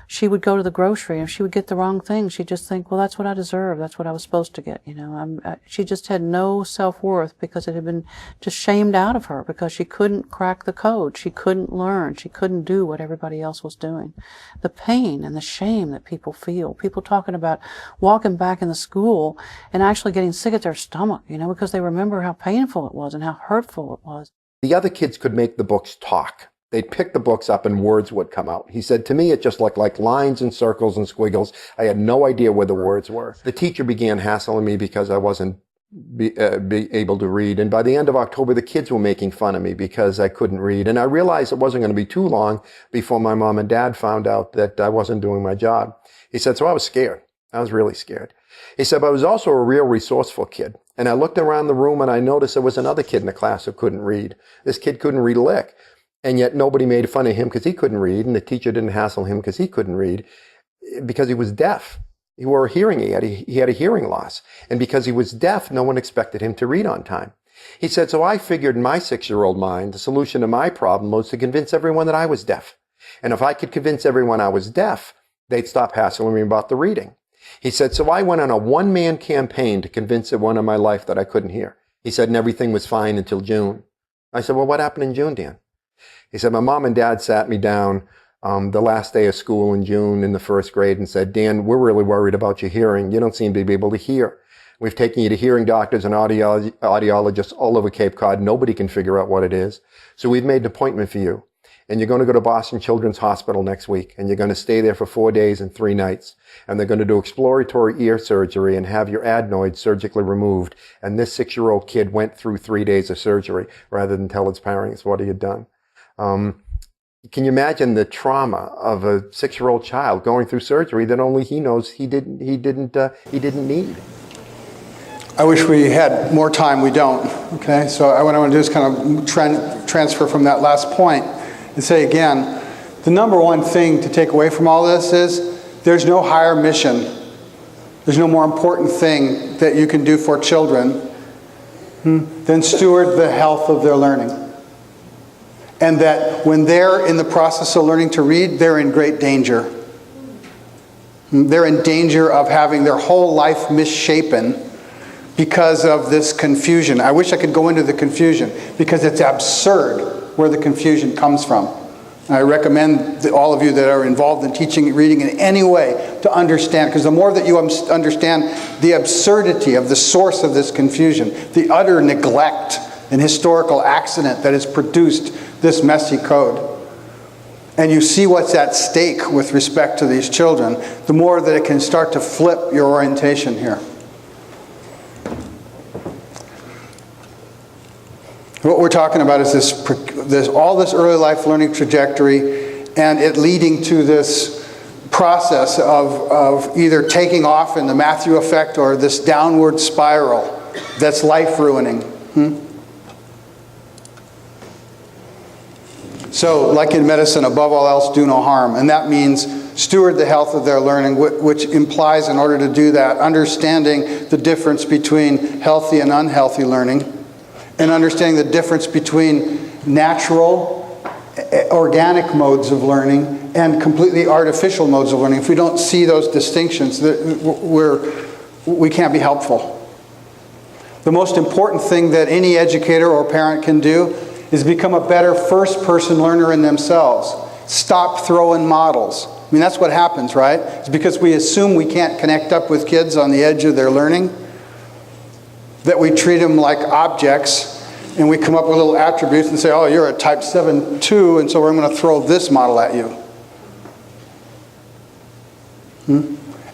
she would go to the grocery and if she would get the wrong thing, she'd just think, well, that's what I deserve. That's what I was supposed to get. She just had no self-worth because it had been just shamed out of her because she couldn't crack the code. She couldn't learn. She couldn't do what everybody else was doing. The pain and the shame that people feel. People talking about walking back in the school and actually getting sick at their stomach, because they remember how painful it was and how hurtful it was. The other kids could make the books talk. They'd pick the books up and words would come out. He said, to me, it just looked like lines and circles and squiggles. I had no idea where the words were. The teacher began hassling me because I wasn't able to read. And by the end of October, the kids were making fun of me because I couldn't read. And I realized it wasn't going to be too long before my mom and dad found out that I wasn't doing my job. He said, so I was scared. I was really scared. He said, but I was also a real resourceful kid. And I looked around the room and I noticed there was another kid in the class who couldn't read. This kid couldn't read a lick. And yet nobody made fun of him because he couldn't read, and the teacher didn't hassle him because he couldn't read, because he was deaf. He wore a hearing aid. He had a hearing loss. And because he was deaf, no one expected him to read on time. He said, so I figured in my 6-year-old mind, the solution to my problem was to convince everyone that I was deaf. And if I could convince everyone I was deaf, they'd stop hassling me about the reading. He said, so I went on a one-man campaign to convince everyone in my life that I couldn't hear. He said, and everything was fine until June. I said, well, what happened in June, Dan? He said, my mom and dad sat me down the last day of school in June in the first grade and said, Dan, we're really worried about your hearing. You don't seem to be able to hear. We've taken you to hearing doctors and audiologists all over Cape Cod. Nobody can figure out what it is. So we've made an appointment for you. And you're going to go to Boston Children's Hospital next week. And you're going to stay there for 4 days and 3 nights. And they're going to do exploratory ear surgery and have your adenoids surgically removed. And this 6-year-old kid went through 3 days of surgery rather than tell his parents what he had done. Can you imagine the trauma of a 6-year-old child going through surgery that only he knows he didn't need? I wish we had more time. We don't. Okay, so what I want to do is kind of transfer from that last point and say again, the number one thing to take away from all this is there's no higher mission. There's no more important thing that you can do for children than steward the health of their learning. And that when they're in the process of learning to read, they're in great danger. They're in danger of having their whole life misshapen because of this confusion. I wish I could go into the confusion because it's absurd where the confusion comes from. I recommend that all of you that are involved in teaching reading in any way to understand, because the more that you understand the absurdity of the source of this confusion, the utter neglect and historical accident that has produced this messy code, and you see what's at stake with respect to these children, the more that it can start to flip your orientation here. What we're talking about is all this early life learning trajectory, and it leading to this process of either taking off in the Matthew effect or this downward spiral that's life ruining. So, like in medicine, above all else, do no harm. And that means steward the health of their learning, which implies, in order to do that, understanding the difference between healthy and unhealthy learning, and understanding the difference between natural, organic modes of learning and completely artificial modes of learning. If we don't see those distinctions, we can't be helpful. The most important thing that any educator or parent can do is become a better first-person learner in themselves. Stop throwing models. I mean, that's what happens, right? It's because we assume we can't connect up with kids on the edge of their learning, that we treat them like objects, and we come up with little attributes and say, oh, you're a type 7-2, and so we're going to throw this model at you.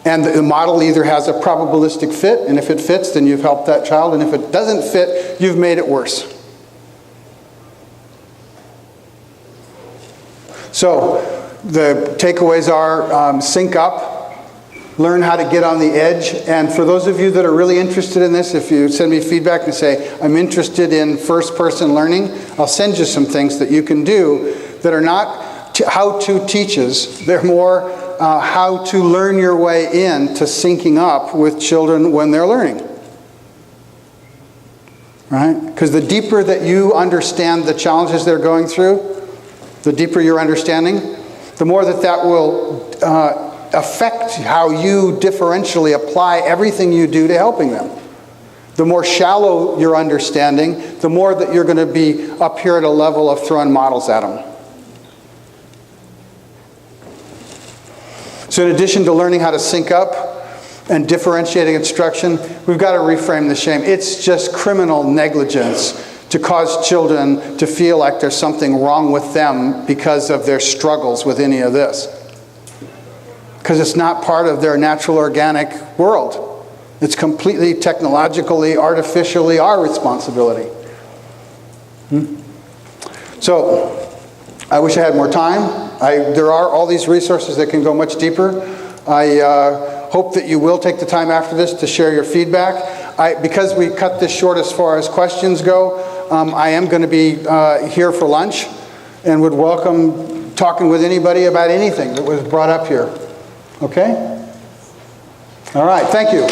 And the model either has a probabilistic fit, and if it fits, then you've helped that child, and if it doesn't fit, you've made it worse. So the takeaways are sync up, learn how to get on the edge. And for those of you that are really interested in this, if you send me feedback and say, I'm interested in first-person learning, I'll send you some things that you can do that are not how-to teaches. They're more how to learn your way in to syncing up with children when they're learning. Right? Because the deeper that you understand the challenges they're going through, the deeper your understanding, the more that will affect how you differentially apply everything you do to helping them. The more shallow your understanding, the more that you're going to be up here at a level of throwing models at them. So in addition to learning how to sync up and differentiating instruction, we've got to reframe the shame. It's just criminal negligence to cause children to feel like there's something wrong with them because of their struggles with any of this. Because it's not part of their natural organic world. It's completely technologically, artificially our responsibility. So, I wish I had more time. There are all these resources that can go much deeper. I hope that you will take the time after this to share your feedback. Because we cut this short as far as questions go, I am going to be here for lunch and would welcome talking with anybody about anything that was brought up here. Okay? All right, thank you.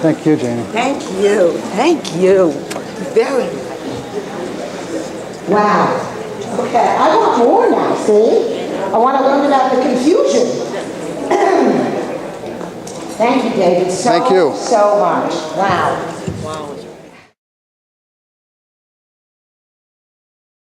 Thank you, Janie. Thank you. Thank you. Very nice. Wow. Okay, I want more now, see? I want to learn about the confusion. Thank you, David, Thank you. so much. Wow.